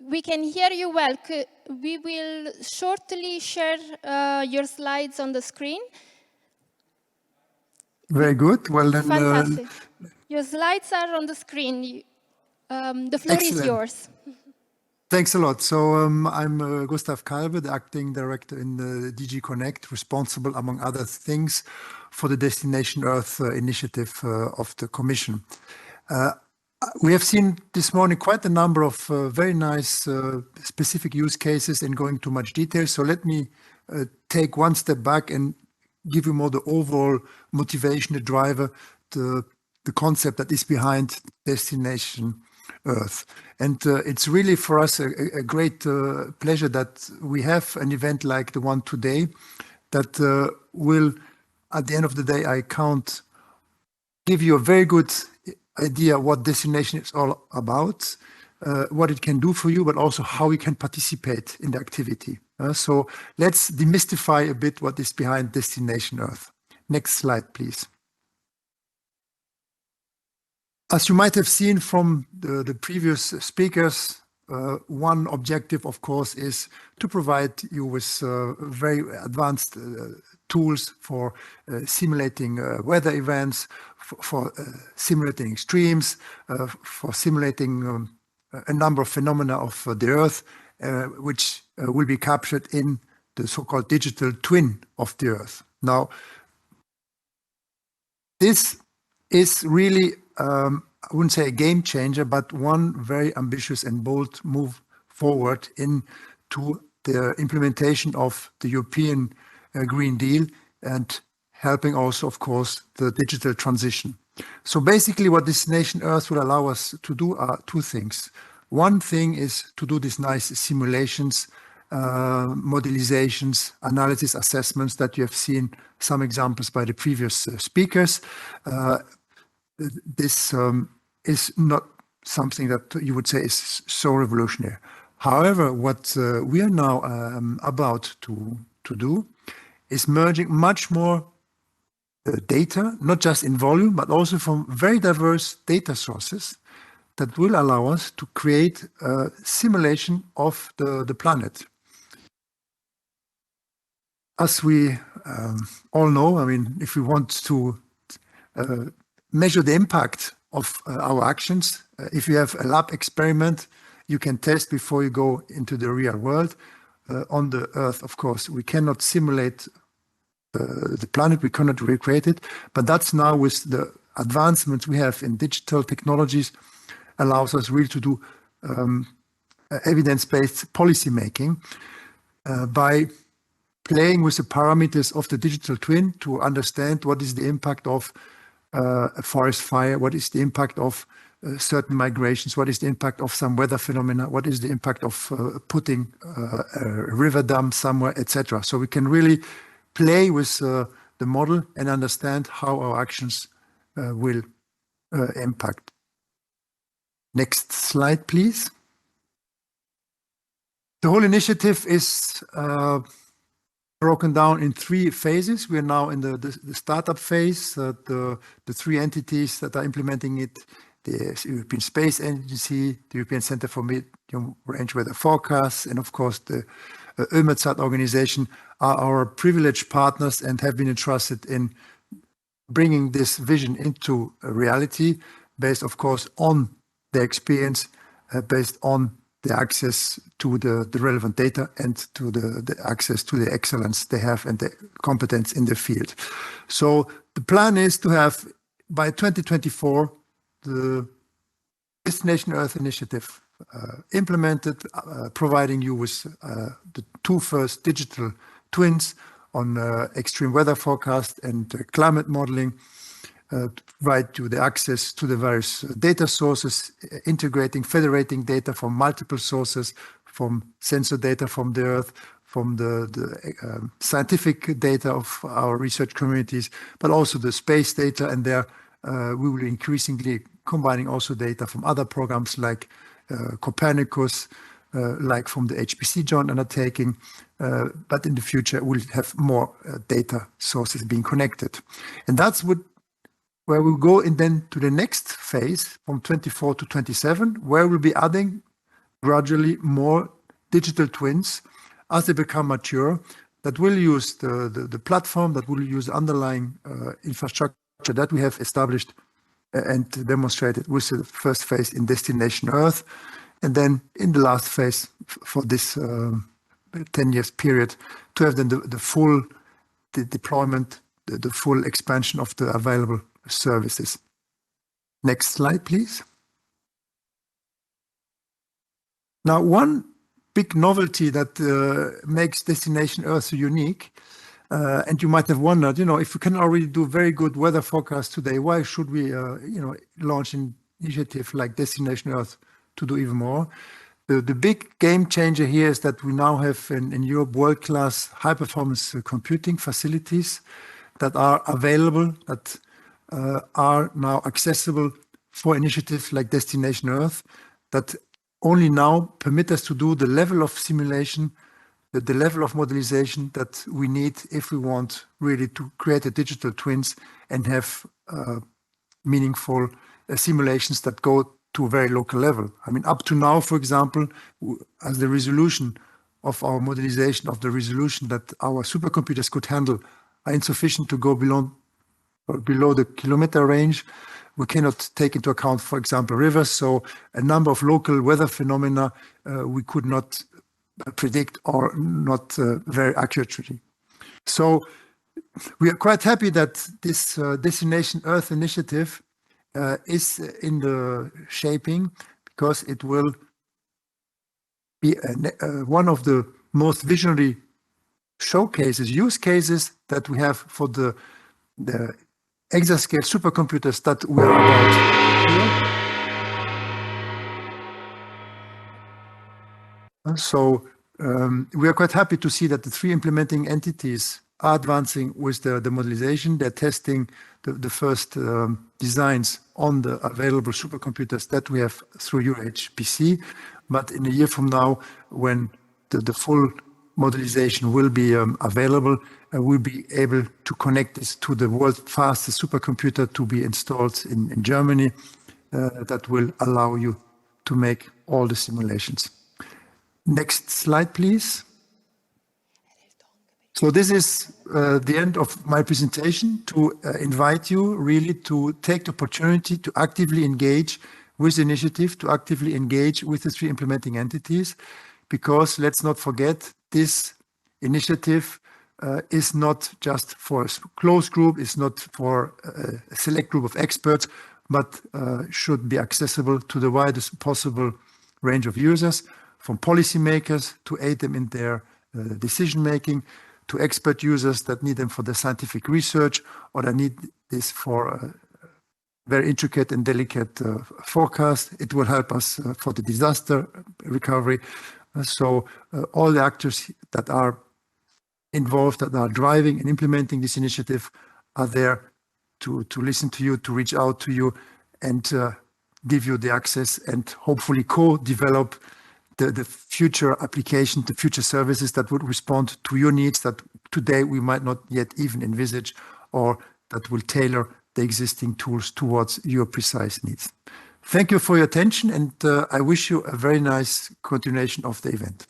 We can hear you well. We will shortly share your slides on the screen. Very good. Well, then. Fantastic. Your slides are on the screen. The floor Excellent. is yours. Thanks a lot. So I'm Gustav Kalbe, the acting director in the DG CNECT, responsible, among other things, for the Destination Earth initiative of the Commission. We have seen this morning quite a number of very nice specific use cases and going into much detail. So let me take one step back and give you more the overall motivation, the driver, the concept that is behind Destination Earth. And it's really for us a great pleasure that we have an event like the one today that will, at the end of the day, I count, give you a very good idea what Destination is all about, what it can do for you, but also how you can participate in the activity. So let's demystify a bit what is behind Destination Earth. Next slide, please. As you might have seen from the previous speakers, one objective, of course, is to provide you with very advanced tools for simulating weather events, for simulating extremes, for simulating a number of phenomena of the Earth, which will be captured in the so-called digital twin of the Earth. Now, this is really, I wouldn't say a game changer, but one very ambitious and bold move forward into the implementation of the European Green Deal and helping also, of course, the digital transition. So basically what Destination Earth will allow us to do are two things. One thing is to do these nice simulations, modelizations, analysis, assessments that you have seen some examples by the previous speakers. This is not something that you would say is so revolutionary. However, what we are now about to do is merging much more data, not just in volume, but also from very diverse data sources that will allow us to create a simulation of the planet. As we all know, I mean, if we want to measure the impact of our actions, if you have a lab experiment, you can test before you go into the real world. On the Earth, of course, we cannot simulate the planet, we cannot recreate it, but that's now with the advancements we have in digital technologies allows us really to do evidence-based policy making by playing with the parameters of the digital twin to understand what is the impact of a forest fire, what is the impact of certain migrations, what is the impact of some weather phenomena, what is the impact of putting a river dam somewhere, etc. So we can really play with the model and understand how our actions will impact. Next slide, please. The whole initiative is broken down in 3 phases. We are now in the startup phase. The 3 entities that are implementing it, the European Space Agency, the European Centre for Medium Range Weather Forecasts, and of course the EUMETSAT organization are our privileged partners and have been entrusted in bringing this vision into reality based, of course, on their experience, based on the access to the relevant data and to the access to the excellence they have and the competence in the field. So the plan is to have, by 2024, the Destination Earth initiative implemented, providing you with the 2 first digital twins on extreme weather forecast and climate modeling, provide you the access to the various data sources, integrating, federating data from multiple sources, from sensor data from the Earth, from the scientific data of our research communities, but also the space data. And there we will increasingly combining also data from other programs like Copernicus, like from the HPC joint undertaking, but in the future we'll have more data sources being connected. And that's where we'll go in then to the next phase from 24 to 27, where we'll be adding gradually more digital twins as they become mature that will use the platform, that will use underlying infrastructure that we have established and demonstrated with the first phase in Destination Earth. And then in the last phase for this 10 years period to have then the full deployment, the full expansion of the available services. Next slide, please. Now, one big novelty that makes Destination Earth so unique, and you might have wondered, if we can already do very good weather forecasts today, why should we, launch an initiative like Destination Earth to do even more? The big game changer here is that we now have in Europe world-class high-performance computing facilities that are available, that are now accessible for initiatives like Destination Earth, that only now permit us to do the level of simulation, the level of modelization that we need if we want really to create a digital twins and have meaningful simulations that go to a very local level. I mean, up to now, for example, as the resolution of our modelization, of the resolution that our supercomputers could handle are insufficient to go below the kilometer range. We cannot take into account, for example, rivers. So a number of local weather phenomena we could not predict or not very accurately. So we are quite happy that this Destination Earth initiative is in the shaping, because it will be one of the most visionary use cases that we have for the exascale supercomputers that we are about here. So we are quite happy to see that the 3 implementing entities are advancing with the modelization. They're testing the first designs on the available supercomputers that we have through UHPC. But in a year from now, when the full modelization will be available, we'll be able to connect this to the world's fastest supercomputer to be installed in Germany that will allow you to make all the simulations. Next slide, please. So this is the end of my presentation, to invite you really to take the opportunity to actively engage with the initiative, to actively engage with the 3 implementing entities, because let's not forget, this initiative is not just for a closed group, it's not for a select group of experts, but should be accessible to the widest possible range of users, from policymakers to aid them in their decision-making, to expert users that need them for their scientific research, or that need this for very intricate and delicate forecast. It will help us for the disaster recovery. So all the actors that are involved, that are driving and implementing this initiative, are there to listen to you, to reach out to you, and give you the access, and hopefully co-develop the future application, the future services that would respond to your needs that today we might not yet even envisage, or that will tailor the existing tools towards your precise needs. Thank you for your attention, and I wish you a very nice continuation of the event.